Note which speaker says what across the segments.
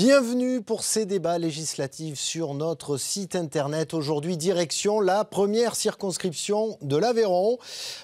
Speaker 1: Bienvenue pour ces débats législatifs sur notre site internet. Aujourd'hui, direction la première circonscription de l'Aveyron.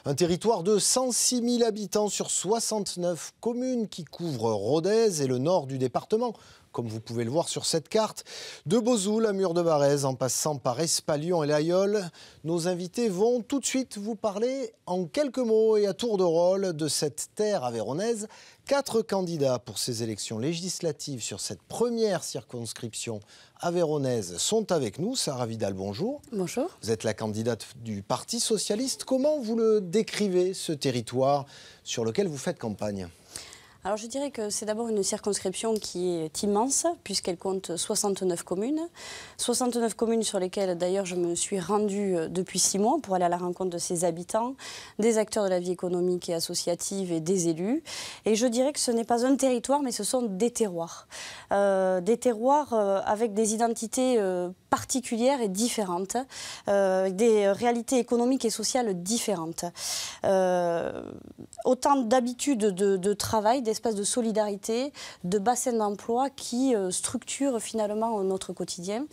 Speaker 1: Un territoire de 106 000 habitants sur 69 communes qui couvre Rodez et le nord du département. Comme vous pouvez le voir sur cette carte, de Bozoul à Mur-de-Varèse, en passant par Espalion et l'Ailleul, nos invités vont tout de suite vous parler en quelques mots et à tour de rôle de cette terre aveyronnaise. 4 candidats pour ces élections législatives sur cette première circonscription aveyronnaise sont avec nous. Sarah Vidal, bonjour.
Speaker 2: Bonjour.
Speaker 1: Vous êtes la candidate du Parti socialiste. Comment vous le décrivez, ce territoire sur lequel vous faites campagne ?
Speaker 2: Alors je dirais que c'est d'abord une circonscription qui est immense puisqu'elle compte 69 communes. 69 communes sur lesquelles d'ailleurs je me suis rendue depuis 6 mois pour aller à la rencontre de ses habitants, des acteurs de la vie économique et associative et des élus. Et je dirais que ce n'est pas un territoire mais ce sont des terroirs. Des terroirs avec des identités particulières et différentes, avec des réalités économiques et sociales différentes. Autant d'habitudes de travail, d'espaces de solidarité, de bassins d'emploi qui structurent finalement notre quotidien.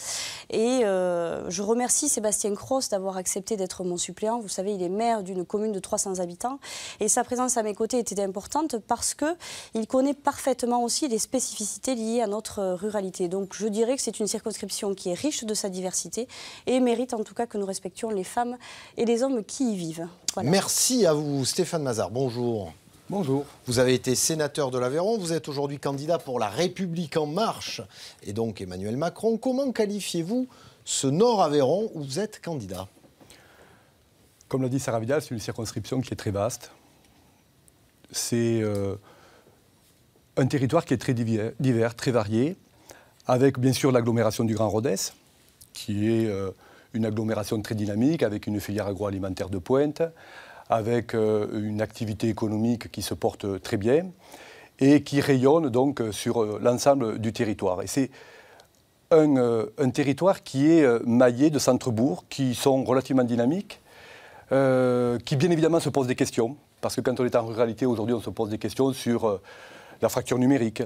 Speaker 2: Et je remercie Sébastien Cros d'avoir accepté d'être mon suppléant. Vous savez, il est maire d'une commune de 300 habitants et sa présence à mes côtés était importante parce qu'il connaît parfaitement aussi les spécificités liées à notre ruralité. Donc je dirais que c'est une circonscription qui est riche de sa diversité et mérite en tout cas que nous respections les femmes et les hommes qui y vivent. Voilà.
Speaker 1: Merci à vous. Stéphane Mazard, bonjour.
Speaker 3: Bonjour.
Speaker 1: Vous avez été sénateur de l'Aveyron, vous êtes aujourd'hui candidat pour La République En Marche et donc Emmanuel Macron. Comment qualifiez-vous ce Nord-Aveyron où vous êtes candidat ?
Speaker 3: Comme l'a dit Sarah Vidal, c'est une circonscription qui est très vaste. C'est un territoire qui est très divers, très varié, avec bien sûr l'agglomération du Grand Rodez, qui est une agglomération très dynamique, avec une filière agroalimentaire de pointe, avec une activité économique qui se porte très bien et qui rayonne donc sur l'ensemble du territoire. Et c'est un territoire qui est maillé de centres-bourgs qui sont relativement dynamiques, qui bien évidemment se posent des questions, parce que quand on est en ruralité aujourd'hui, on se pose des questions sur la fracture numérique,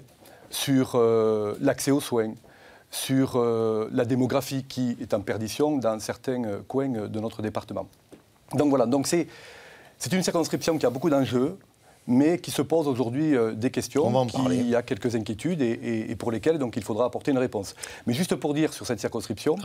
Speaker 3: sur l'accès aux soins, sur la démographie qui est en perdition dans certains coins de notre département. Donc voilà, donc c'est une circonscription qui a beaucoup d'enjeux, mais qui se pose aujourd'hui des questions.
Speaker 1: On va en parler.
Speaker 3: Il y a quelques inquiétudes et pour lesquelles donc, il faudra apporter une réponse. Mais juste pour dire sur cette circonscription,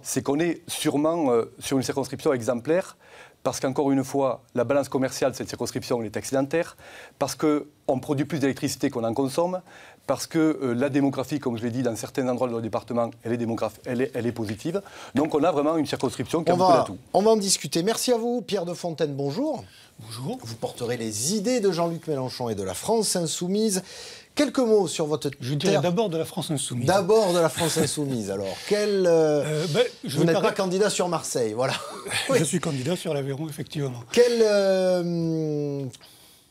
Speaker 3: c'est qu'on est sûrement sur une circonscription exemplaire, parce qu'encore une fois, la balance commerciale de cette circonscription elle est excédentaire, parce qu'on produit plus d'électricité qu'on en consomme, parce que la démographie, comme je l'ai dit, dans certains endroits de notre département, elle est positive. Donc on a vraiment une circonscription qui a beaucoup d'atouts.
Speaker 1: On va en discuter. Merci à vous. Pierre de Fontaine, bonjour.
Speaker 4: Bonjour.
Speaker 1: Vous porterez les idées de Jean-Luc Mélenchon et de la France Insoumise. Quelques mots sur votre terre.
Speaker 4: Je dirais d'abord de la France Insoumise.
Speaker 1: D'abord de la France Insoumise, alors. Vous n'êtes pas candidat sur Marseille, voilà.
Speaker 4: Oui. Je suis candidat sur l'Aveyron, effectivement.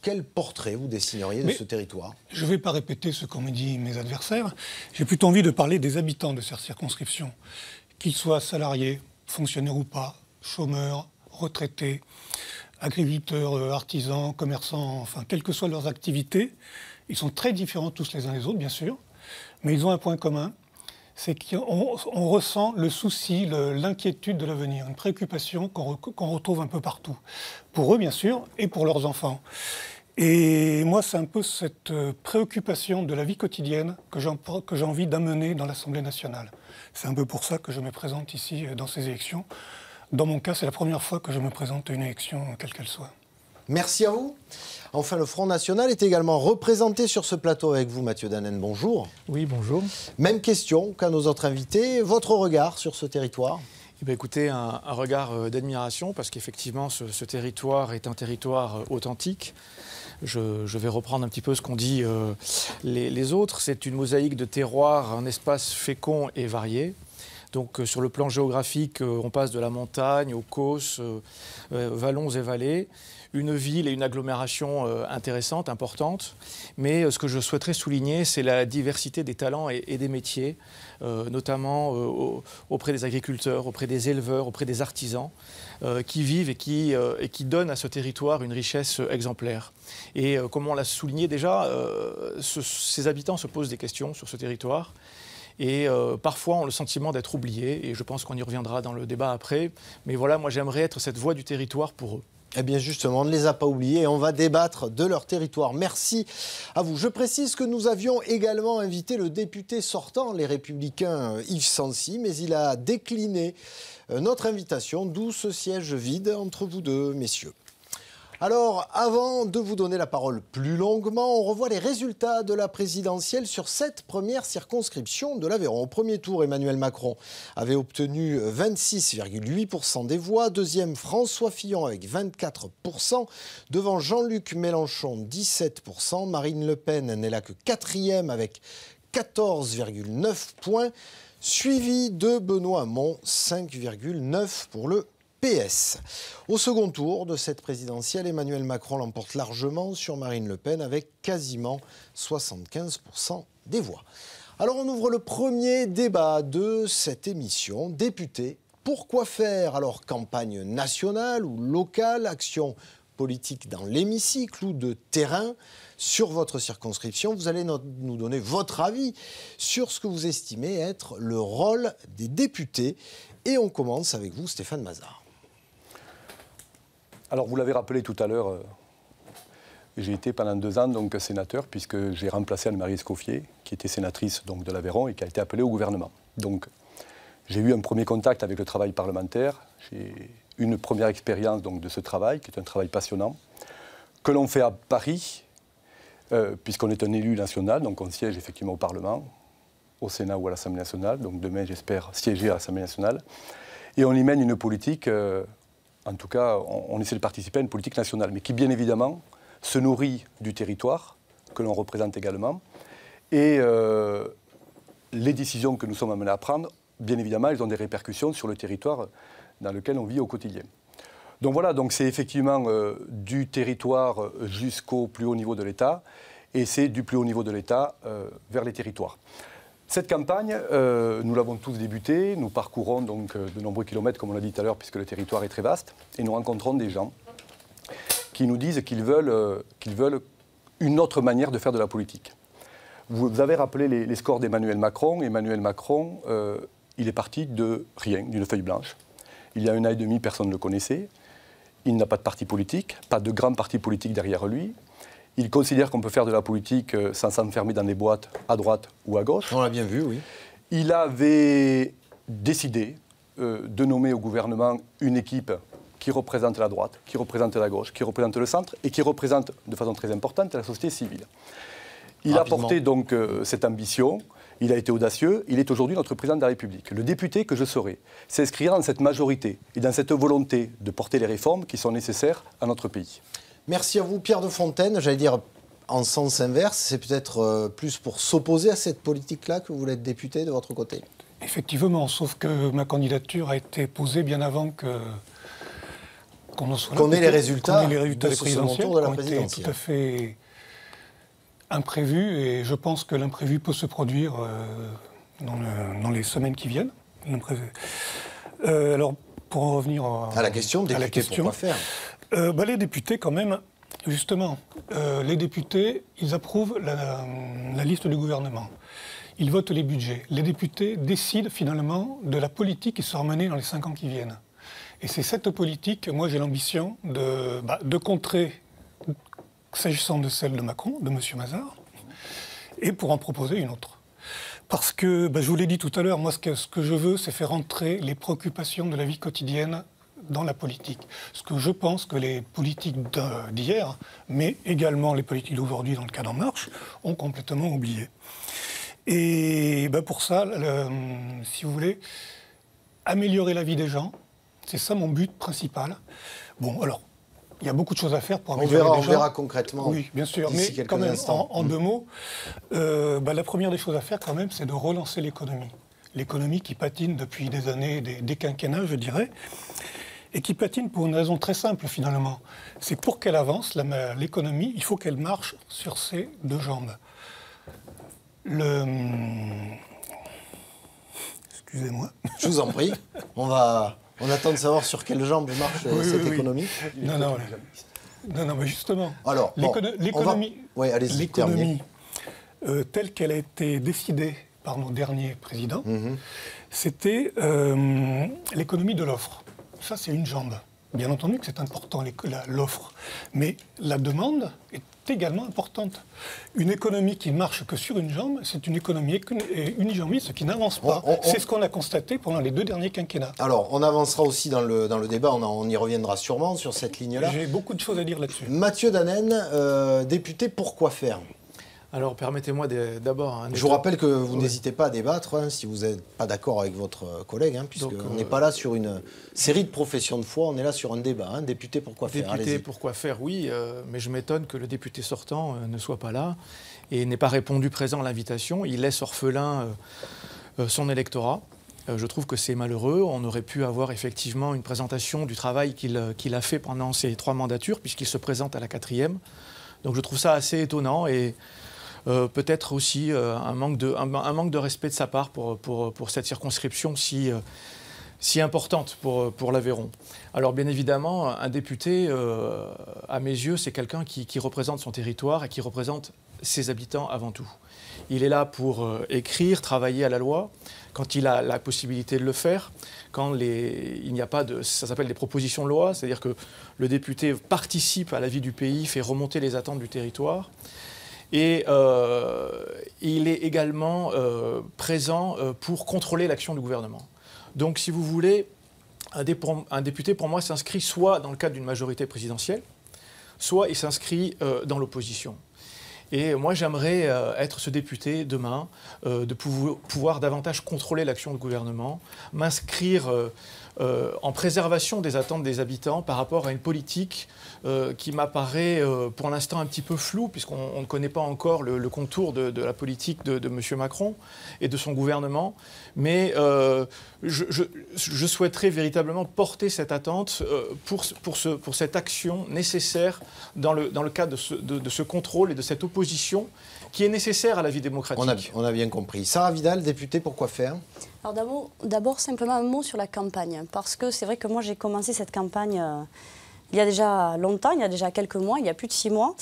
Speaker 1: Quel portrait vous dessineriez de ce territoire ?
Speaker 4: Je ne vais pas répéter ce qu'ont dit mes adversaires. J'ai plutôt envie de parler des habitants de cette circonscription. Qu'ils soient salariés, fonctionnaires ou pas, chômeurs, retraités, agriculteurs, artisans, commerçants, enfin, quelles que soient leurs activités, ils sont très différents tous les uns les autres, bien sûr, mais ils ont un point commun, c'est qu'on ressent le souci, l'inquiétude de l'avenir, une préoccupation qu'on retrouve un peu partout. Pour eux, bien sûr, et pour leurs enfants. Et moi, c'est un peu cette préoccupation de la vie quotidienne que j'ai envie d'amener dans l'Assemblée nationale. C'est un peu pour ça que je me présente ici dans ces élections. Dans mon cas, c'est la première fois que je me présente à une élection, quelle qu'elle soit.
Speaker 1: Merci à vous. Enfin, le Front National est également représenté sur ce plateau avec vous, Mathieu Dannen. Bonjour.
Speaker 5: Oui, bonjour.
Speaker 1: Même question qu'à nos autres invités. Votre regard sur ce territoire ?
Speaker 5: Eh bien, écoutez, un regard d'admiration, parce qu'effectivement, ce territoire est un territoire authentique. Je vais reprendre un petit peu ce qu'ont dit les autres. C'est une mosaïque de terroirs, un espace fécond et varié. Donc sur le plan géographique, on passe de la montagne aux causses, vallons et vallées. Une ville et une agglomération intéressante, importante. Mais ce que je souhaiterais souligner, c'est la diversité des talents et des métiers, notamment auprès des agriculteurs, auprès des éleveurs, auprès des artisans, qui vivent et qui donnent à ce territoire une richesse exemplaire. Et comme on l'a souligné déjà, ces habitants se posent des questions sur ce territoire. et parfois ont le sentiment d'être oubliés, et je pense qu'on y reviendra dans le débat après. Mais voilà, moi j'aimerais être cette voix du territoire pour eux.
Speaker 1: Eh bien justement, on ne les a pas oubliés et on va débattre de leur territoire. Merci à vous. Je précise que nous avions également invité le député sortant, les Républicains, Yves Sancy, mais il a décliné notre invitation, d'où ce siège vide entre vous deux, messieurs. Alors, avant de vous donner la parole plus longuement, on revoit les résultats de la présidentielle sur cette première circonscription de l'Aveyron. Au premier tour, Emmanuel Macron avait obtenu 26,8% des voix. Deuxième, François Fillon avec 24%. Devant Jean-Luc Mélenchon, 17%. Marine Le Pen n'est là que quatrième avec 14,9 points. Suivi de Benoît Hamon, 5,9 pour le PS. Au second tour de cette présidentielle, Emmanuel Macron l'emporte largement sur Marine Le Pen avec quasiment 75% des voix. Alors on ouvre le premier débat de cette émission. Député, pourquoi faire? Alors campagne nationale ou locale, action politique dans l'hémicycle ou de terrain sur votre circonscription? Vous allez nous donner votre avis sur ce que vous estimez être le rôle des députés. Et on commence avec vous, Stéphane Mazard.
Speaker 3: Alors, vous l'avez rappelé tout à l'heure, j'ai été pendant 2 ans donc, sénateur, puisque j'ai remplacé Anne-Marie Escoffier, qui était sénatrice donc, de l'Aveyron et qui a été appelée au gouvernement. Donc, j'ai eu un premier contact avec le travail parlementaire. J'ai une première expérience donc, de ce travail, qui est un travail passionnant, que l'on fait à Paris, puisqu'on est un élu national, donc on siège effectivement au Parlement, au Sénat ou à l'Assemblée nationale. Donc, demain, j'espère siéger à l'Assemblée nationale. Et on y mène une politique... En tout cas, on essaie de participer à une politique nationale, mais qui, bien évidemment, se nourrit du territoire, que l'on représente également. Et les décisions que nous sommes amenés à prendre, bien évidemment, elles ont des répercussions sur le territoire dans lequel on vit au quotidien. Donc voilà, donc c'est effectivement du territoire jusqu'au plus haut niveau de l'État, et c'est du plus haut niveau de l'État vers les territoires. Cette campagne, nous l'avons tous débutée, nous parcourons donc de nombreux kilomètres, comme on l'a dit tout à l'heure, puisque le territoire est très vaste, et nous rencontrons des gens qui nous disent qu'ils veulent une autre manière de faire de la politique. Vous avez rappelé les scores d'Emmanuel Macron. Emmanuel Macron, il est parti de rien, d'une feuille blanche. Il y a 1 an et demi, personne ne le connaissait. Il n'a pas de parti politique, pas de grand parti politique derrière lui. Il considère qu'on peut faire de la politique sans s'enfermer dans des boîtes à droite ou à gauche.
Speaker 1: On l'a bien vu, oui.
Speaker 3: Il avait décidé de nommer au gouvernement une équipe qui représente la droite, qui représente la gauche, qui représente le centre et qui représente de façon très importante la société civile. Il a porté donc cette ambition, il a été audacieux, il est aujourd'hui notre président de la République. Le député que je serai s'inscrira dans cette majorité et dans cette volonté de porter les réformes qui sont nécessaires à notre pays. Merci
Speaker 1: à vous, Pierre de Fontaine. J'allais dire en sens inverse, c'est peut-être plus pour s'opposer à cette politique-là que vous voulez être député de votre côté?
Speaker 4: Effectivement, sauf que ma candidature a été posée bien avant
Speaker 1: qu'on ait les résultats
Speaker 4: des présidentielles,
Speaker 1: de la
Speaker 4: qui ont été tout à fait imprévus, et je pense que l'imprévu peut se produire dans les semaines qui viennent. Alors, pour en revenir
Speaker 1: à la question, pourquoi faire?
Speaker 4: Les députés, quand même, justement, les députés, ils approuvent la liste du gouvernement. Ils votent les budgets. Les députés décident finalement de la politique qui sera menée dans les 5 ans qui viennent. Et c'est cette politique que moi j'ai l'ambition de contrer, s'agissant de celle de Macron, de M. Mazard, et pour en proposer une autre. Parce que, je vous l'ai dit tout à l'heure, moi ce que je veux, c'est faire entrer les préoccupations de la vie quotidienne dans la politique. Ce que je pense que les politiques d'hier, mais également les politiques d'aujourd'hui dans le cas d'En Marche, ont complètement oublié. Et pour ça, si vous voulez, améliorer la vie des gens, c'est ça mon but principal. Bon, alors, il y a beaucoup de choses à faire pour améliorer les gens. On verra
Speaker 1: concrètement.
Speaker 4: Oui, bien sûr, mais quand même, en 2 mots, la première des choses à faire quand même, c'est de relancer l'économie. L'économie qui patine depuis des années, des quinquennats, je dirais, et qui patine pour une raison très simple finalement. C'est pour qu'elle avance, l'économie, il faut qu'elle marche sur ses 2 jambes. Excusez-moi.
Speaker 1: Je vous en prie. On attend de savoir sur quelles jambes marche cette économie.
Speaker 4: Non, mais justement.
Speaker 1: Alors,
Speaker 4: l'économie telle qu'elle a été décidée par nos derniers présidents, c'était l'économie de l'offre. Ça, c'est une jambe. Bien entendu que c'est important, l'offre. Mais la demande est également importante. Une économie qui ne marche que sur une jambe, c'est une économie unijambiste qui n'avance pas. C'est ce qu'on a constaté pendant les 2 derniers quinquennats.
Speaker 1: Alors, on avancera aussi dans le débat, on y reviendra sûrement sur cette ligne-là.
Speaker 4: J'ai beaucoup de choses à dire là-dessus.
Speaker 1: Mathieu Dannen, député, pourquoi faire ?
Speaker 5: Alors, permettez-moi d'abord...
Speaker 1: Je vous rappelle que vous n'hésitez pas à débattre si vous n'êtes pas d'accord avec votre collègue, puisqu'on n'est pas là sur une série de professions de foi, on est là sur un débat. Député, pourquoi faire ?
Speaker 5: Député, pourquoi faire, oui, mais je m'étonne que le député sortant ne soit pas là et n'ait pas répondu présent à l'invitation. Il laisse orphelin son électorat. Je trouve que c'est malheureux. On aurait pu avoir effectivement une présentation du travail qu'il a fait pendant ses 3 mandatures, puisqu'il se présente à la 4e. Donc je trouve ça assez étonnant et... peut-être aussi un manque de respect de sa part pour cette circonscription si importante pour l'Aveyron. Alors bien évidemment, un député, à mes yeux, c'est quelqu'un qui représente son territoire et qui représente ses habitants avant tout. Il est là pour écrire, travailler à la loi, quand il a la possibilité de le faire, quand il n'y a pas de... Ça s'appelle des propositions de loi, c'est-à-dire que le député participe à la vie du pays, fait remonter les attentes du territoire. Et il est également présent pour contrôler l'action du gouvernement. Donc, si vous voulez, un député, pour moi, s'inscrit soit dans le cadre d'une majorité présidentielle, soit il s'inscrit dans l'opposition. Et moi, j'aimerais être ce député demain, de pouvoir davantage contrôler l'action du gouvernement, m'inscrire en préservation des attentes des habitants par rapport à une politique qui m'apparaît pour l'instant un petit peu floue, puisqu'on ne connaît pas encore le contour de la politique de M. Macron et de son gouvernement. Mais je souhaiterais véritablement porter cette attente pour cette action nécessaire dans le cadre de ce contrôle et de cette opposition qui est nécessaire à la vie démocratique.
Speaker 1: On a bien compris. Sarah Vidal, députée, pourquoi faire ?
Speaker 2: Alors d'abord, simplement un mot sur la campagne, parce que c'est vrai que moi j'ai commencé cette campagne il y a déjà longtemps, il y a déjà quelques mois, il y a plus de 6 mois,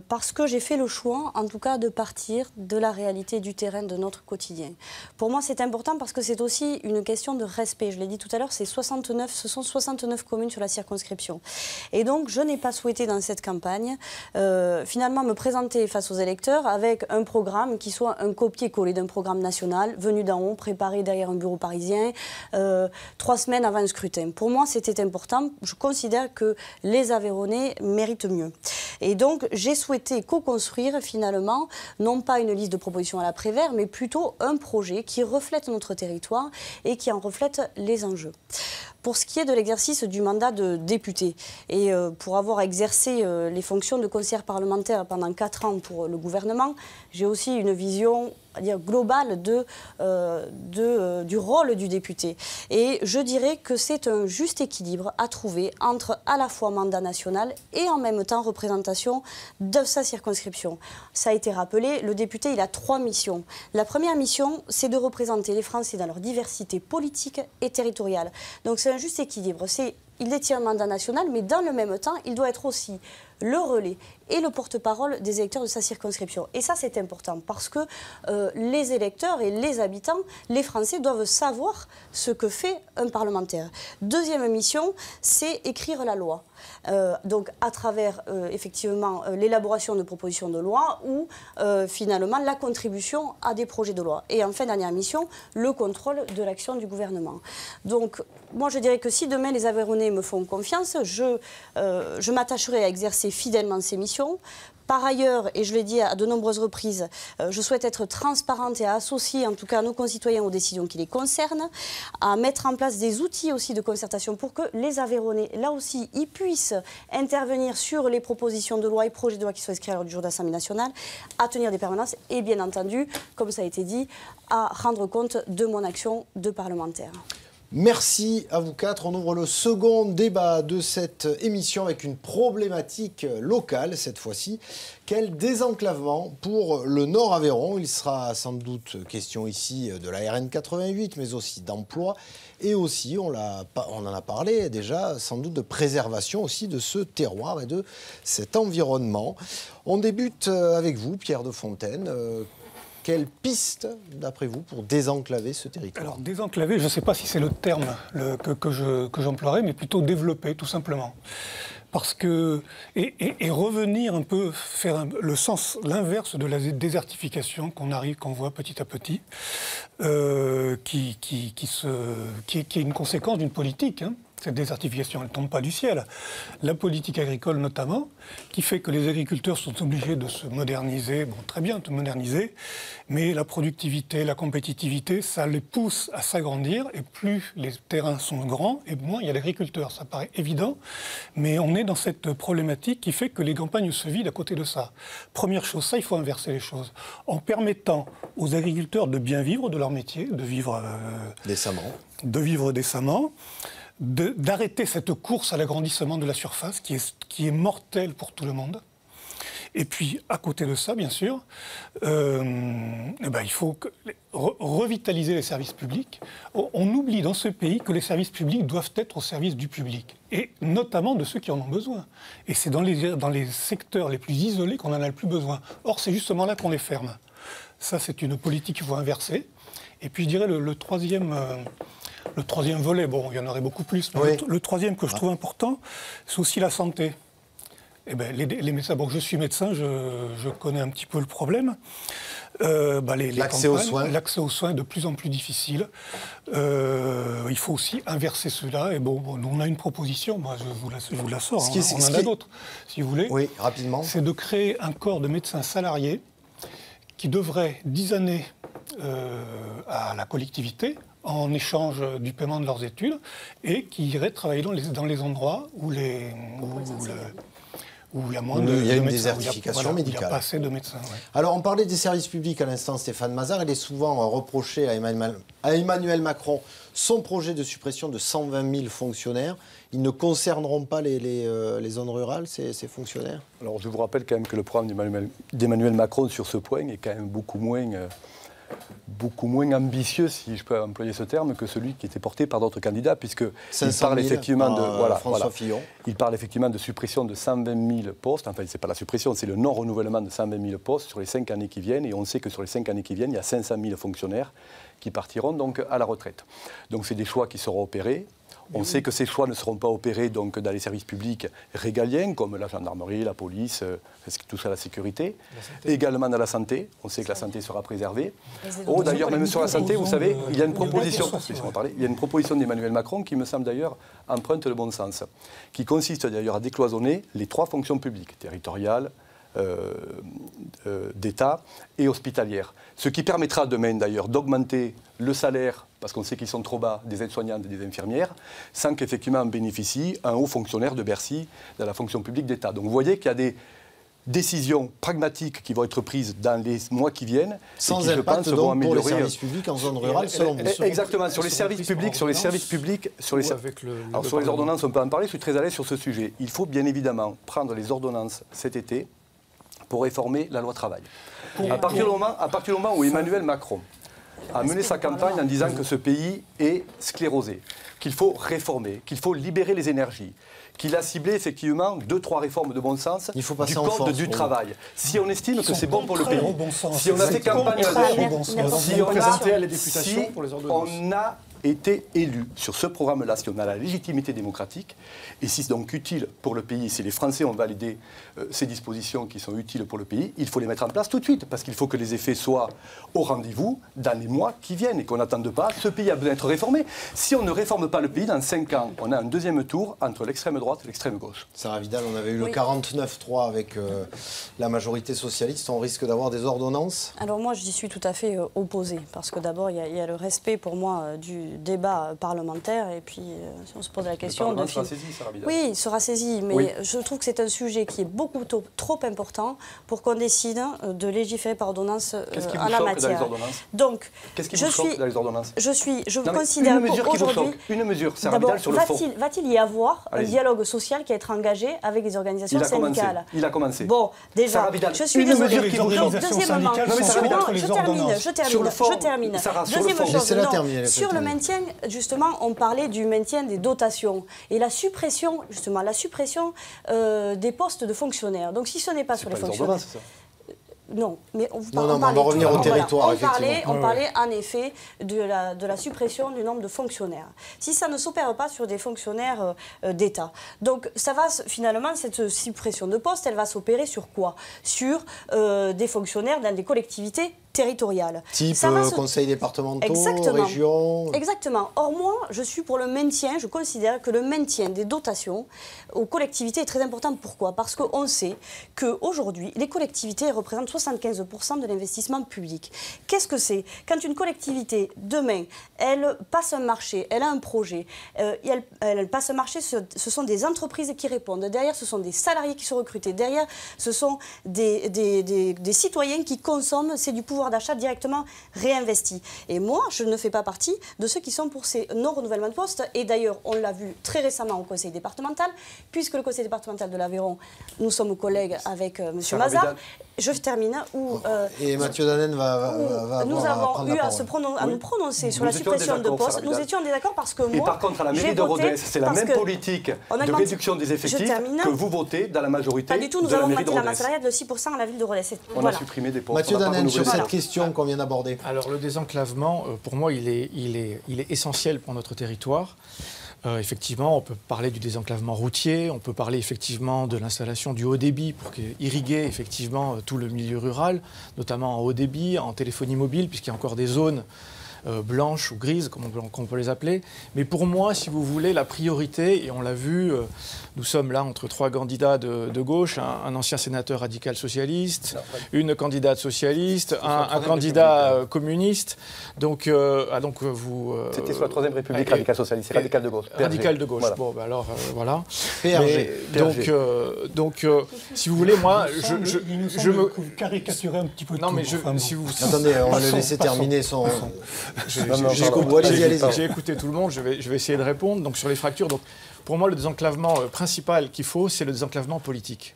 Speaker 2: parce que j'ai fait le choix, en tout cas, de partir de la réalité du terrain de notre quotidien. Pour moi, c'est important parce que c'est aussi une question de respect. Je l'ai dit tout à l'heure, ce sont 69 communes sur la circonscription. Et donc, je n'ai pas souhaité dans cette campagne, finalement, me présenter face aux électeurs avec un programme qui soit un copier-coller d'un programme national, venu d'en haut, préparé derrière un bureau parisien, 3 semaines avant un scrutin. Pour moi, c'était important. Je considère que les Aveyronnais méritent mieux. Et donc, j'ai souhaité co-construire finalement, non pas une liste de propositions à la Prévert, mais plutôt un projet qui reflète notre territoire et qui en reflète les enjeux. Pour ce qui est de l'exercice du mandat de député, et pour avoir exercé les fonctions de conseillère parlementaire pendant 4 ans pour le gouvernement, j'ai aussi une vision globale du rôle du député. Et je dirais que c'est un juste équilibre à trouver entre à la fois mandat national et en même temps représentation de sa circonscription. Ça a été rappelé, le député il a 3 missions. La première mission, c'est de représenter les Français dans leur diversité politique et territoriale. Donc c'est un juste équilibre. Il détient un mandat national, mais dans le même temps, il doit être aussi le relais et le porte-parole des électeurs de sa circonscription. Et ça, c'est important parce que les électeurs et les habitants, les Français, doivent savoir ce que fait un parlementaire. Deuxième mission, c'est écrire la loi. Donc à travers effectivement l'élaboration de propositions de loi ou finalement la contribution à des projets de loi. Et enfin, dernière mission, le contrôle de l'action du gouvernement. Donc moi je dirais que si demain les Aveyronnais me font confiance, je m'attacherai à exercer fidèlement ces missions. Par ailleurs, et je l'ai dit à de nombreuses reprises, je souhaite être transparente et à associer en tout cas nos concitoyens aux décisions qui les concernent, à mettre en place des outils aussi de concertation pour que les Aveyronnais, là aussi, ils puissent intervenir sur les propositions de loi et projets de loi qui sont inscrits à l'ordre du jour de l'Assemblée nationale, à tenir des permanences et bien entendu, comme ça a été dit, à rendre compte de mon action de parlementaire.
Speaker 1: Merci à vous 4. On ouvre le second débat de cette émission avec une problématique locale cette fois-ci. Quel désenclavement pour le Nord Aveyron? Il sera sans doute question ici de la RN 88, mais aussi d'emploi et aussi, on en a parlé déjà, sans doute de préservation aussi de ce terroir et de cet environnement. On débute avec vous, Pierre de Fontaine. Quelle piste, d'après vous, pour désenclaver ce territoire?
Speaker 4: Alors, désenclaver, je ne sais pas si c'est le terme que j'emploierais, mais plutôt développer, tout simplement. Parce que, et revenir un peu, faire le sens, l'inverse de la désertification qu'on voit petit à petit, qui est une conséquence d'une politique, hein. Cette désertification, elle ne tombe pas du ciel. La politique agricole notamment, qui fait que les agriculteurs sont obligés de se moderniser, bon, très bien, de se moderniser, mais la productivité, la compétitivité, ça les pousse à s'agrandir, et plus les terrains sont grands, et moins il y a d'agriculteurs. Ça paraît évident, mais on est dans cette problématique qui fait que les campagnes se vident à côté de ça. Première chose, ça, il faut inverser les choses, en permettant aux agriculteurs de bien vivre de leur métier, de vivre décemment, d'arrêter cette course à l'agrandissement de la surface qui est mortelle pour tout le monde. Et puis, à côté de ça, bien sûr, il faut revitaliser les services publics. On oublie dans ce pays que les services publics doivent être au service du public, et notamment de ceux qui en ont besoin. Et c'est dans les secteurs les plus isolés qu'on en a le plus besoin. Or, c'est justement là qu'on les ferme. Ça, c'est une politique qu'il faut inverser. Et puis, je dirais le troisième volet, bon, il y en aurait beaucoup plus, mais oui. Le troisième que je trouve important, c'est aussi la santé. Eh ben, les médecins, bon, je suis médecin, je connais un petit peu le problème.
Speaker 1: L'accès aux soins.
Speaker 4: L'accès aux soins est de plus en plus difficile. Il faut aussi inverser cela. Et bon, on a une proposition, moi je vous la sors, on en a d'autres, si vous voulez.
Speaker 1: Oui, rapidement.
Speaker 4: C'est de créer un corps de médecins salariés qui devrait 10 années à la collectivité, en échange du paiement de leurs études, et qui iraient travailler dans les endroits où il y a moins de médecins. Il y a
Speaker 1: une désertification médicale.
Speaker 4: Il n'y a pas assez de médecins. Ouais.
Speaker 1: Alors, on parlait des services publics à l'instant, Stéphane Mazard. Il est souvent reproché à Emmanuel Macron son projet de suppression de 120 000 fonctionnaires. Ils ne concerneront pas les zones rurales, ces fonctionnaires?
Speaker 3: Alors, je vous rappelle quand même que le programme d'Emmanuel Macron sur ce point est quand même beaucoup moins ambitieux, si je peux employer ce terme, que celui qui était porté par d'autres candidats, puisqu'il parle effectivement il parle effectivement de suppression de 120 000 postes. Enfin, c'est pas la suppression, c'est le non-renouvellement de 120 000 postes sur les 5 années qui viennent. Et on sait que sur les 5 années qui viennent, il y a 500 000 fonctionnaires qui partiront donc à la retraite. Donc c'est des choix qui seront opérés. On sait que ces choix ne seront pas opérés donc, dans les services publics régaliens, comme la gendarmerie, la police, tout ça, la sécurité. Également dans la santé, on sait que la santé sera préservée. D'ailleurs, même sur la santé, vous savez, il y a une proposition d'Emmanuel Macron qui me semble d'ailleurs empreinte de bon sens, qui consiste d'ailleurs à décloisonner les 3 fonctions publiques, territoriales, d'État et hospitalière. Ce qui permettra demain d'ailleurs d'augmenter le salaire, parce qu'on sait qu'ils sont trop bas, des aides-soignantes et des infirmières, sans qu'effectivement en bénéficie un haut fonctionnaire de Bercy dans la fonction publique d'État. Donc vous voyez qu'il y a des décisions pragmatiques qui vont être prises dans les mois qui viennent.
Speaker 1: Sans impact donc pour les services publics en zone rurale, selon vous.
Speaker 3: Exactement, sur les services publics, sur les ordonnances, on peut en parler, je suis très à l'aise sur ce sujet. Il faut bien évidemment prendre les ordonnances cet été pour réformer la loi travail. À partir du moment où Emmanuel Macron a mené sa campagne en disant que ce pays est sclérosé, qu'il faut réformer, qu'il faut libérer les énergies, qu'il a ciblé effectivement 2-3 réformes de bon sens du code du travail. Si on estime que c'est bon pour le pays, si on a fait campagne si on a été élu sur ce programme-là, si on a la légitimité démocratique, et si c'est donc utile pour le pays, si les Français ont validé ces dispositions qui sont utiles pour le pays, il faut les mettre en place tout de suite, parce qu'il faut que les effets soient au rendez-vous dans les mois qui viennent et qu'on n'attende pas. Ce pays a besoin d'être réformé. Si on ne réforme pas le pays, dans 5 ans, on a un deuxième tour entre l'extrême droite et l'extrême gauche.
Speaker 1: Sarah Vidal, on avait eu le 49-3 avec la majorité socialiste. On risque d'avoir des ordonnances?
Speaker 2: Alors moi, j'y suis tout à fait opposée, parce que d'abord, il y a le respect pour moi du débat parlementaire, et puis si on se pose la question...
Speaker 3: Le Parlement sera saisi, Sarah Vidal.
Speaker 2: Oui, il sera saisi, mais je trouve que c'est un sujet qui est beaucoup trop important pour qu'on décide de légiférer par ordonnance en la matière. Donc,
Speaker 3: qu'est-ce qui vous choque dans les ordonnances?
Speaker 2: Je considère qu'aujourd'hui...
Speaker 3: Une mesure, Sarah Vidal, sur le fond.
Speaker 2: Va-t-il y avoir un dialogue social qui va être engagé avec les organisations syndicales?
Speaker 3: Il a commencé.
Speaker 2: Bon, déjà, je suis désolée. Donc, deuxièmement, je termine. Deuxième chose, sur le maintien, justement, on parlait du maintien des dotations et la suppression des postes de fonctionnaires. Donc, si ce n'est pas sur les fonctionnaires... Non, mais
Speaker 1: on va revenir au territoire.
Speaker 2: On parlait en effet de la suppression du nombre de fonctionnaires. Si ça ne s'opère pas sur des fonctionnaires d'État, donc ça va finalement, cette suppression de postes, elle va s'opérer sur quoi? Sur des fonctionnaires dans des collectivités territoriales.
Speaker 1: Type conseil départementaux, régions.
Speaker 2: Exactement. Or moi, je suis pour le maintien, je considère que le maintien des dotations aux collectivités est très important. Pourquoi? Parce qu'on sait qu'aujourd'hui, les collectivités représentent 75% de l'investissement public. Qu'est-ce que c'est? Quand une collectivité, demain, elle passe un marché, elle a un projet, elle passe un marché, ce sont des entreprises qui répondent. Derrière, ce sont des salariés qui sont recrutés. Derrière, ce sont des citoyens qui consomment, c'est du pouvoir d'achat directement réinvesti. Et moi, je ne fais pas partie de ceux qui sont pour ces non-renouvellements de postes. Et d'ailleurs, on l'a vu très récemment au conseil départemental, puisque le conseil départemental de l'Aveyron, nous sommes collègues avec M. Mazard. Je termine.
Speaker 1: Et Mathieu Dannen va
Speaker 2: nous avons eu à nous prononcer sur la suppression de postes. Nous étions en désaccord parce que moi...
Speaker 3: Et par contre, à la mairie de Rodez, c'est la même politique de réduction des effectifs que vous votez dans la majorité de la mairie de Rodez.
Speaker 2: Pas du tout, nous avons augmenté la masse salariale de 6% à la ville de Rodez.
Speaker 3: On a supprimé des postes.
Speaker 1: Mathieu Dannen, sur cette question qu'on vient d'aborder.
Speaker 5: Alors le désenclavement, pour moi, il est essentiel pour notre territoire. Effectivement, on peut parler du désenclavement routier, on peut parler effectivement de l'installation du haut débit pour irriguer effectivement tout le milieu rural, notamment en haut débit, en téléphonie mobile, puisqu'il y a encore des zones blanches ou grises, comme on peut les appeler. Mais pour moi, si vous voulez, la priorité, et on l'a vu, nous sommes là entre trois candidats de gauche, un ancien sénateur radical socialiste, une candidate socialiste, un candidat communiste. Donc, vous...
Speaker 3: C'était sur la Troisième République radical socialiste, c'est radical de gauche.
Speaker 5: Radical de gauche,
Speaker 3: voilà.
Speaker 5: Bon, bah alors, voilà.
Speaker 1: PRG.
Speaker 5: Donc, si vous voulez, moi, je me...
Speaker 4: caricaturer un petit peu
Speaker 5: non, mais si vous...
Speaker 1: Attendez, on va le laisser terminer son...
Speaker 5: J'ai écouté tout le monde, je vais essayer de répondre. Donc sur les fractures, donc, pour moi le désenclavement principal qu'il faut, c'est le désenclavement politique.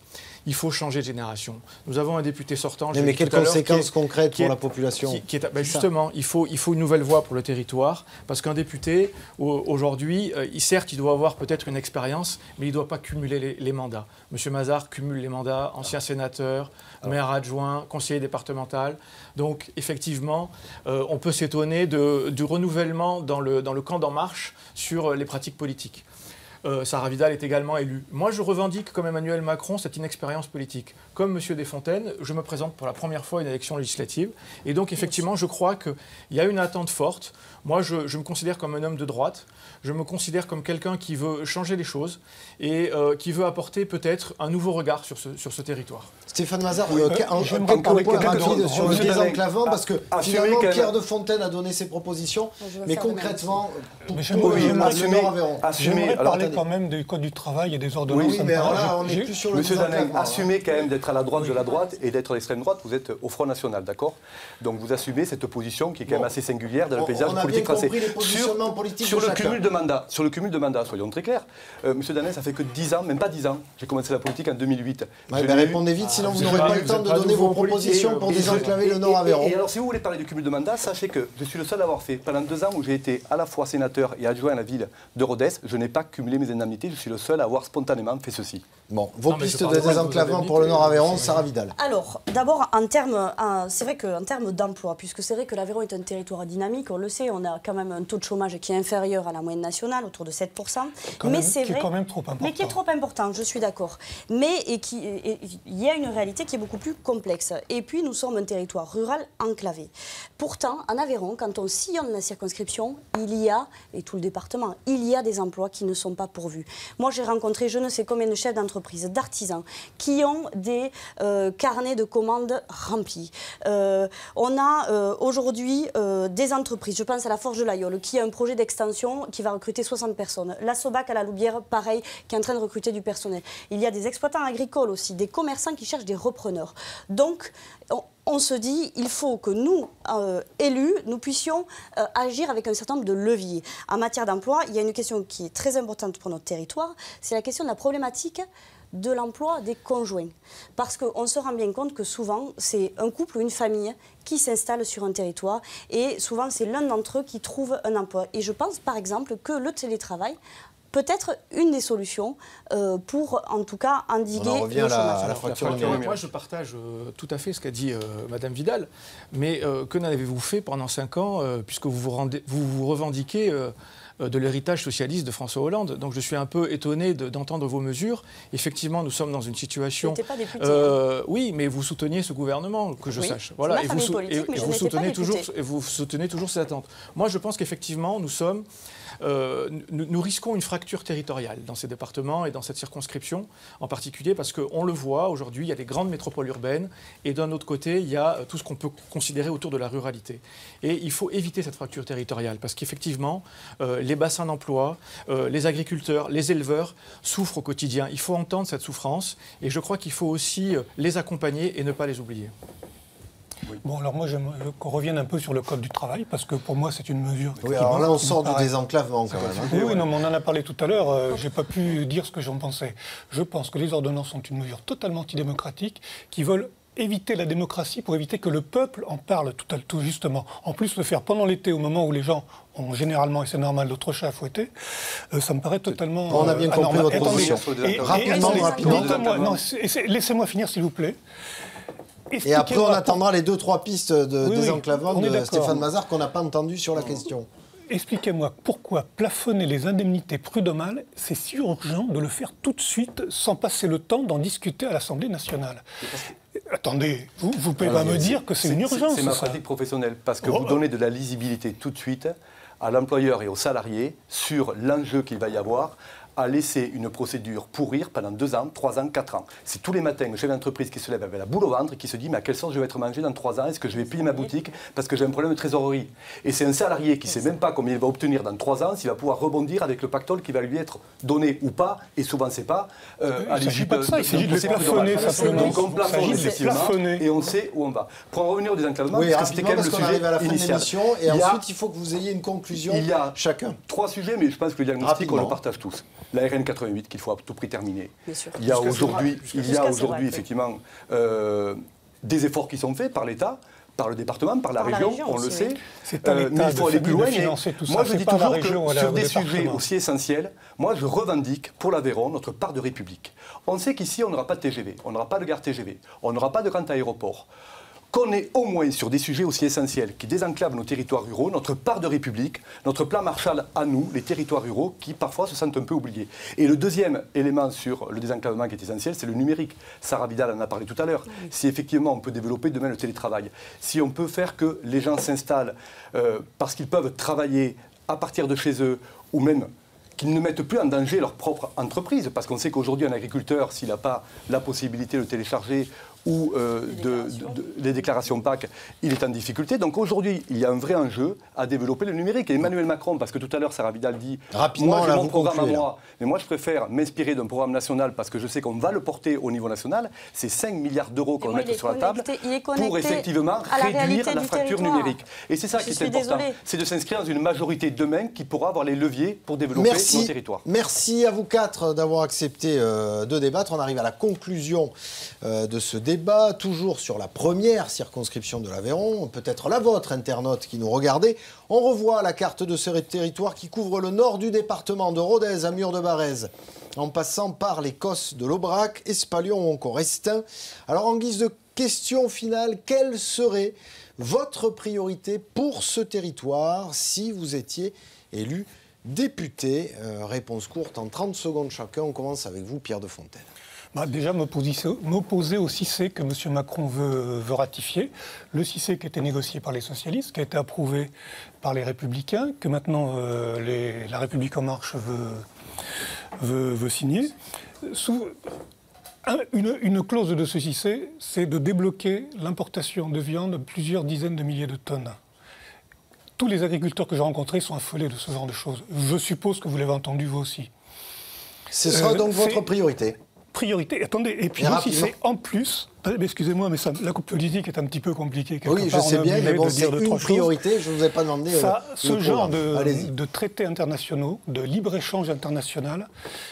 Speaker 5: Il faut changer de génération. Nous avons un député sortant...
Speaker 1: Mais quelles conséquences concrètes pour la population?
Speaker 5: Justement, il faut une nouvelle voie pour le territoire, parce qu'un député, aujourd'hui, certes, il doit avoir peut-être une expérience, mais il ne doit pas cumuler les mandats. Monsieur Mazard cumule les mandats, ancien sénateur, maire adjoint, conseiller départemental. Donc, effectivement, on peut s'étonner du renouvellement dans le camp d'En Marche sur les pratiques politiques. Sarah Vidal est également élue. Moi, je revendique, comme Emmanuel Macron, cette inexpérience politique. Comme M. Desfontaines, je me présente pour la première fois à une élection législative. Et donc, effectivement, je crois qu'il y a une attente forte. Moi, je me considère comme un homme de droite. Je me considère comme quelqu'un qui veut changer les choses et qui veut apporter peut-être un nouveau regard sur ce territoire.
Speaker 1: Stéphane Mazard, un point rapide sur le désenclavement, parce que finalement, Pierre de Fontaine a donné ses propositions, mais concrètement,
Speaker 4: j'aimerais parler quand même du Code du travail et des ordonnances.
Speaker 1: Oui, mais alors là, on est plus sur le désenclavement.
Speaker 3: Assumez quand même d'être à la droite de la droite et d'être à l'extrême droite, vous êtes au Front National, d'accord? Donc vous assumez cette position qui est quand même assez singulière dans le paysage politique français. Sur le cumul de mandats, soyons très clairs. Monsieur Dannen, ça fait que 10 ans, même pas 10 ans. J'ai commencé la politique en 2008.
Speaker 1: Répondez vite, sinon vous n'aurez pas le temps de donner vos propositions pour désenclaver le Nord-Aveyron.
Speaker 3: Et alors, si vous voulez parler du cumul de mandats, sachez que je suis le seul à avoir fait, pendant 2 ans où j'ai été à la fois sénateur et adjoint à la ville de Rodez, je n'ai pas cumulé mes indemnités, je suis le seul à avoir spontanément fait ceci.
Speaker 1: Bon, vos pistes de désenclavement pour le Nord-Aveyron, Sarah Vidal.
Speaker 2: Alors, d'abord, c'est vrai qu'en termes d'emploi, puisque c'est vrai que l'Aveyron est un territoire dynamique, on le sait, on a quand même un taux de chômage qui est inférieur à la moyenne nationale, autour de 7%. Mais c'est vrai,
Speaker 4: quand même trop important.
Speaker 2: Mais qui est trop important, je suis d'accord. Mais il y a une réalité qui est beaucoup plus complexe. Et puis, nous sommes un territoire rural enclavé. Pourtant, en Aveyron, quand on sillonne la circonscription, il y a, et tout le département, il y a des emplois qui ne sont pas pourvus. Moi, j'ai rencontré je ne sais combien de chefs d'entreprise, d'artisans, qui ont des carnets de commandes remplis. On a aujourd'hui des entreprises, je pense à la Forge de l'Aïole, qui a un projet d'extension qui va recruter 60 personnes. La Sobac à la Loubière, pareil, qui est en train de recruter du personnel. Il y a des exploitants agricoles aussi, des commerçants qui cherchent des repreneurs. Donc, on se dit, il faut que nous, élus, nous puissions agir avec un certain nombre de leviers. En matière d'emploi, il y a une question qui est très importante pour notre territoire, c'est la question de la problématique de l'emploi des conjoints. Parce qu'on se rend bien compte que souvent, c'est un couple ou une famille qui s'installe sur un territoire et souvent, c'est l'un d'entre eux qui trouve un emploi. Et je pense, par exemple, que le télétravail peut-être une des solutions pour, en tout cas, endiguer
Speaker 1: On en revient
Speaker 2: le chômage.
Speaker 1: à la fracture numérique.
Speaker 5: Moi, je partage tout à fait ce qu'a dit Madame Vidal, mais que n'avez-vous fait pendant 5 ans, puisque vous revendiquez de l'héritage socialiste de François Hollande. Donc je suis un peu étonné d'entendre vos mesures. Effectivement, nous sommes dans une situation...
Speaker 2: Vous n'étiez pas député.
Speaker 5: Oui, mais vous souteniez ce gouvernement, que je sache. Voilà, et vous soutenez toujours ces attentes. Moi, je pense qu'effectivement, nous risquons une fracture territoriale dans ces départements et dans cette circonscription en particulier parce qu'on le voit aujourd'hui, il y a des grandes métropoles urbaines et d'un autre côté, il y a tout ce qu'on peut considérer autour de la ruralité. Et il faut éviter cette fracture territoriale parce qu'effectivement, les bassins d'emploi, les agriculteurs, les éleveurs souffrent au quotidien. Il faut entendre cette souffrance et je crois qu'il faut aussi les accompagner et ne pas les oublier.
Speaker 4: Oui. Bon, alors moi, j'aimerais qu'on revienne un peu sur le Code du travail, parce que pour moi, c'est une mesure...
Speaker 1: Oui, alors là, on sort du désenclavement, quand même.
Speaker 4: Oui, oui, non, mais on en a parlé tout à l'heure, j'ai pas pu dire ce que j'en pensais. Je pense que les ordonnances sont une mesure totalement antidémocratique, qui veulent éviter la démocratie pour éviter que le peuple en parle tout justement. En plus, le faire pendant l'été, au moment où les gens ont généralement, et c'est normal, d'autres chats à fouetter, ça me paraît totalement
Speaker 1: on a bien compris votre position.
Speaker 4: Rapidement. Laissez-moi finir, s'il vous plaît.
Speaker 1: Et après, on attendra les 2-3 pistes de désenclavement de Stéphane Mazard qu'on n'a pas entendu sur la question.
Speaker 4: Expliquez-moi pourquoi plafonner les indemnités prud'homales, c'est si urgent de le faire tout de suite sans passer le temps d'en discuter à l'Assemblée nationale. Attendez, vous ne pouvez pas me dire que c'est une urgence.
Speaker 3: C'est ma pratique professionnelle, parce que vous donnez de la lisibilité tout de suite à l'employeur et aux salariés sur l'enjeu qu'il va y avoir à laisser une procédure pourrir pendant 2 ans, 3 ans, 4 ans. C'est tous les matins le chef d'entreprise qui se lève avec la boule au ventre et qui se dit mais à quelle sauce je vais être mangé dans 3 ans? Est-ce que je vais payer ma boutique parce que j'ai un problème de trésorerie? Et c'est un salarié qui ne sait même pas combien il va obtenir dans 3 ans, s'il va pouvoir rebondir avec le pactole qui va lui être donné ou pas, et souvent c'est pas.
Speaker 4: Il ne s'agit pas de ça, il s'agit de le plafonner simplement.
Speaker 3: Donc on plafonne effectivement et on sait où on va. Pour en revenir au désenclavement,
Speaker 1: oui,
Speaker 3: parce que c'était quand même le sujet
Speaker 1: à la fin
Speaker 3: initial.
Speaker 1: De l'émission, et ensuite il faut que vous ayez une conclusion chacun.
Speaker 3: 3 sujets, mais je pense que le diagnostic, on le partage tous. La RN 88, qu'il faut à tout prix terminer. Il y a aujourd'hui effectivement des efforts qui sont faits par l'État, par le département, par la région, on le sait. Mais il faut aller plus loin. Moi, je dis toujours que sur des sujets aussi essentiels, moi, je revendique pour l'Aveyron notre part de République. On sait qu'ici, on n'aura pas de TGV, on n'aura pas de gare TGV, on n'aura pas de grand aéroport. Qu'on ait au moins sur des sujets aussi essentiels qui désenclavent nos territoires ruraux, notre part de République, notre plan Marshall à nous, les territoires ruraux, qui parfois se sentent un peu oubliés. Et le deuxième élément sur le désenclavement qui est essentiel, c'est le numérique. Sarah Vidal en a parlé tout à l'heure. Si effectivement on peut développer demain le télétravail, si on peut faire que les gens s'installent parce qu'ils peuvent travailler à partir de chez eux, ou même qu'ils ne mettent plus en danger leur propre entreprise, parce qu'on sait qu'aujourd'hui un agriculteur, s'il n'a pas la possibilité de télécharger ou les déclarations PAC, il est en difficulté. Donc aujourd'hui, il y a un vrai enjeu à développer le numérique. Et Emmanuel Macron, parce que tout à l'heure, Sarah Vidal dit
Speaker 1: rapidement,
Speaker 3: moi j'ai mon programme à moi, mais moi je préfère m'inspirer d'un programme national parce que je sais qu'on va le porter au niveau national. C'est 5 milliards d'euros qu'on va mettre sur la table pour effectivement réduire la fracture numérique. Et c'est ça qui est important, c'est de s'inscrire dans une majorité demain qui pourra avoir les leviers pour développer nos territoires.
Speaker 1: Merci à vous 4 d'avoir accepté de débattre. On arrive à la conclusion de ce débat, toujours sur la première circonscription de l'Aveyron, peut-être la vôtre, internaute qui nous regardez. On revoit la carte de ce territoire qui couvre le nord du département de Rodez à Mur-de-Barèze, en passant par les Cosses de l'Aubrac, Espalion ou encore Estin. Alors en guise de question finale, quelle serait votre priorité pour ce territoire si vous étiez élu député? Réponse courte en 30 secondes chacun. On commence avec vous, Pierre de Fontaine.
Speaker 4: Déjà, m'opposer au CICE que M. Macron veut ratifier. Le CICE qui a été négocié par les socialistes, qui a été approuvé par les Républicains, que maintenant la République En Marche veut signer. Une clause de ce CICE, c'est de débloquer l'importation de viande de plusieurs dizaines de milliers de tonnes. Tous les agriculteurs que j'ai rencontrés sont affolés de ce genre de choses. Je suppose que vous l'avez entendu vous aussi.
Speaker 1: Ce sera donc votre priorité.
Speaker 4: Priorité. Attendez, et puis aussi c'est en plus, excusez-moi, mais la coupe politique est un petit peu compliquée.
Speaker 1: Oui, je sais bien, mais bon, c'est une priorité, je ne vous ai pas demandé.
Speaker 4: Ce genre de traités internationaux, de libre-échange international,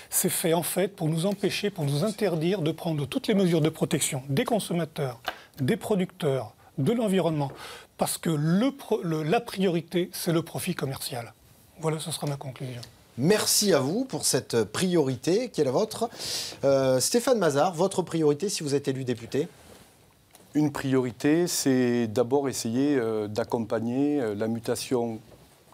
Speaker 4: c'est fait en fait pour nous empêcher, pour nous interdire de prendre toutes les mesures de protection des consommateurs, des producteurs, de l'environnement, parce que la priorité, c'est le profit commercial. Voilà, ce sera ma conclusion.
Speaker 1: Merci à vous pour cette priorité qui est la vôtre. Stéphane Mazard, votre priorité si vous êtes élu député?
Speaker 3: Une priorité, c'est d'abord essayer d'accompagner la mutation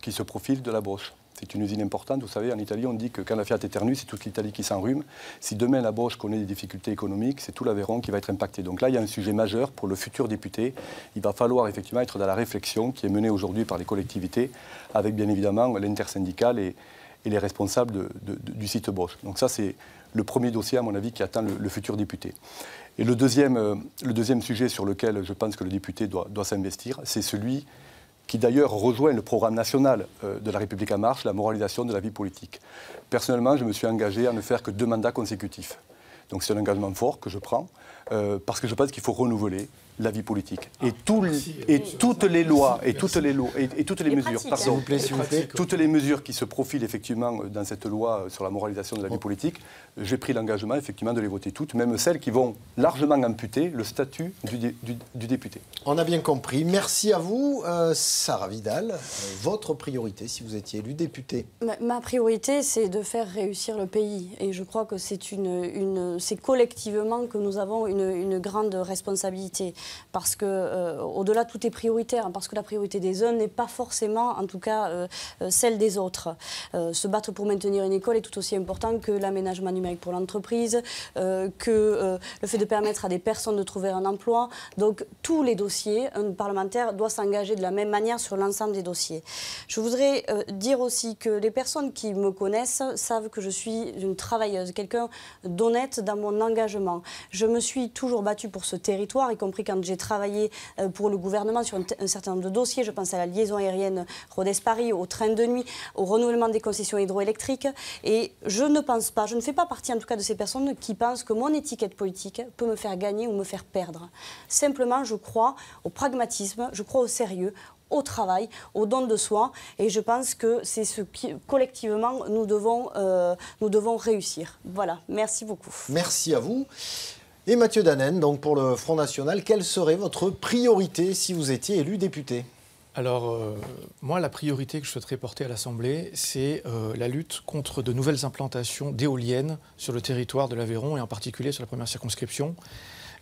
Speaker 3: qui se profile de la Bosch. C'est une usine importante. Vous savez, en Italie, on dit que quand la Fiat éternue, c'est toute l'Italie qui s'enrhume. Si demain la Bosch connaît des difficultés économiques, c'est tout l'Aveyron qui va être impacté. Donc là, il y a un sujet majeur pour le futur député. Il va falloir effectivement être dans la réflexion qui est menée aujourd'hui par les collectivités, avec bien évidemment l'intersyndicale et les responsables du site Bosch. Donc ça, c'est le premier dossier, à mon avis, qui attend le futur député. Et le deuxième sujet sur lequel je pense que le député doit s'investir, c'est celui qui d'ailleurs rejoint le programme national de La République En Marche, la moralisation de la vie politique. Personnellement, je me suis engagé à ne faire que 2 mandats consécutifs. Donc c'est un engagement fort que je prends, parce que je pense qu'il faut renouveler la vie politique. Et toutes les lois, et toutes les mesures, pardon, toutes les mesures qui se profilent effectivement dans cette loi sur la moralisation de la vie politique, j'ai pris l'engagement effectivement de les voter toutes, même celles qui vont largement amputer le statut du député.
Speaker 1: On a bien compris. Merci à vous. Sarah Vidal, votre priorité si vous étiez élu député?
Speaker 2: Ma priorité, c'est de faire réussir le pays. Et je crois que c'est collectivement que nous avons une grande responsabilité. Parce que, au-delà, tout est prioritaire. Parce que la priorité des uns n'est pas forcément, en tout cas, celle des autres. Se battre pour maintenir une école est tout aussi important que l'aménagement numérique pour l'entreprise, que le fait de permettre à des personnes de trouver un emploi. Donc, tous les dossiers, un parlementaire doit s'engager de la même manière sur l'ensemble des dossiers. Je voudrais dire aussi que les personnes qui me connaissent savent que je suis une travailleuse, quelqu'un d'honnête dans mon engagement. Je me suis toujours battue pour ce territoire, y compris quand j'ai travaillé pour le gouvernement sur un certain nombre de dossiers. Je pense à la liaison aérienne Rodez-Paris, au train de nuit, au renouvellement des concessions hydroélectriques. Et je ne pense pas, je ne fais pas partie en tout cas de ces personnes qui pensent que mon étiquette politique peut me faire gagner ou me faire perdre. Simplement, je crois au pragmatisme, je crois au sérieux, au travail, au don de soi, et je pense que c'est ce qui, collectivement, nous devons réussir. Voilà, merci beaucoup.
Speaker 1: Merci à vous. Et Mathieu Dannen, donc pour le Front National, quelle serait votre priorité si vous étiez élu député?
Speaker 5: Alors, moi, la priorité que je souhaiterais porter à l'Assemblée, c'est la lutte contre de nouvelles implantations d'éoliennes sur le territoire de l'Aveyron, et en particulier sur la première circonscription.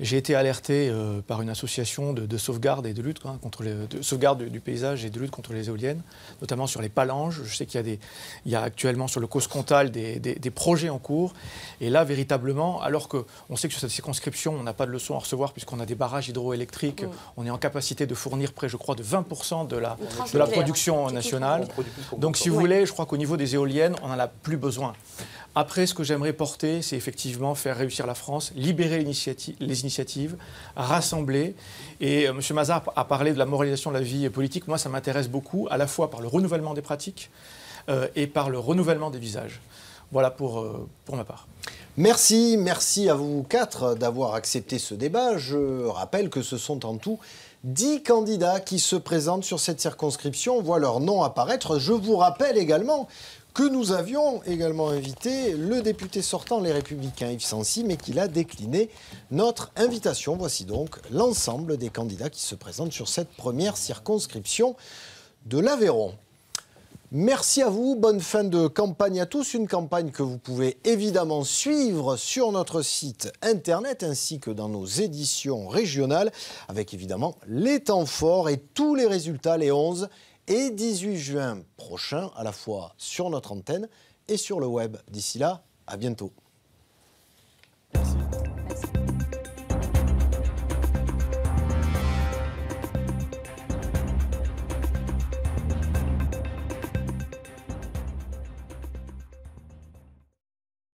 Speaker 5: J'ai été alerté par une association de sauvegarde et de lutte contre de sauvegarde du paysage et de lutte contre les éoliennes, notamment sur les palanges. Je sais qu'il y a actuellement sur le Causse-Comtal des projets en cours. Et là, véritablement, alors qu'on sait que sur cette circonscription, on n'a pas de leçons à recevoir puisqu'on a des barrages hydroélectriques, on est en capacité de fournir près, je crois, de 20% de la production nationale. Donc, si vous voulez, je crois qu'au niveau des éoliennes, on n'en a plus besoin. Après, ce que j'aimerais porter, c'est effectivement faire réussir la France, libérer les initiatives, rassembler. Et M. Mazard a parlé de la moralisation de la vie politique. Moi, ça m'intéresse beaucoup, à la fois par le renouvellement des pratiques et par le renouvellement des visages. Voilà pour ma part.
Speaker 1: Merci à vous 4 d'avoir accepté ce débat. Je rappelle que ce sont en tout 10 candidats qui se présentent sur cette circonscription. On voit leur nom apparaître. Je vous rappelle également que nous avions également invité le député sortant Les Républicains, Yves Sancy, mais qu'il a décliné notre invitation. Voici donc l'ensemble des candidats qui se présentent sur cette première circonscription de l'Aveyron. Merci à vous, bonne fin de campagne à tous, une campagne que vous pouvez évidemment suivre sur notre site internet ainsi que dans nos éditions régionales, avec évidemment les temps forts et tous les résultats les 11 et 18 juin prochains, à la fois sur notre antenne et sur le web. D'ici là, à bientôt.